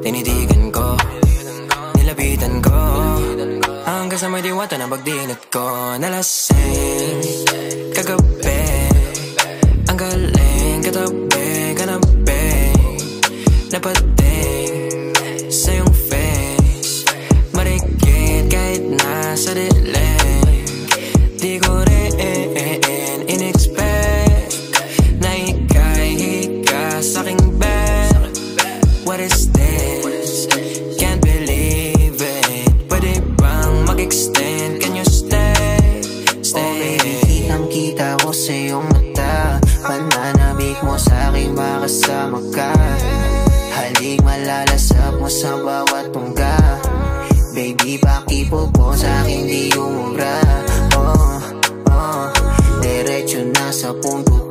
Tinitigan ko, nilapitan ko, hanggang sa may diwata na pagdinat ko. Nalasing kagabi, ang galing katabi, kanabi, napating sa iyong face, marikit kahit nasa dilim. Di ko rin in-expect na ika'y hika sa'king bed. What is this? Can't believe it. Pwede bang mag-extend? Can you stay? Stay. Oh baby, kitang-kita ko sa iyong mata, pananabik mo sa'king makasama ka. Halik malalasap mo sa bawat tungga. Baby, pakipo po sa'king di umubra. Diretso na sa punto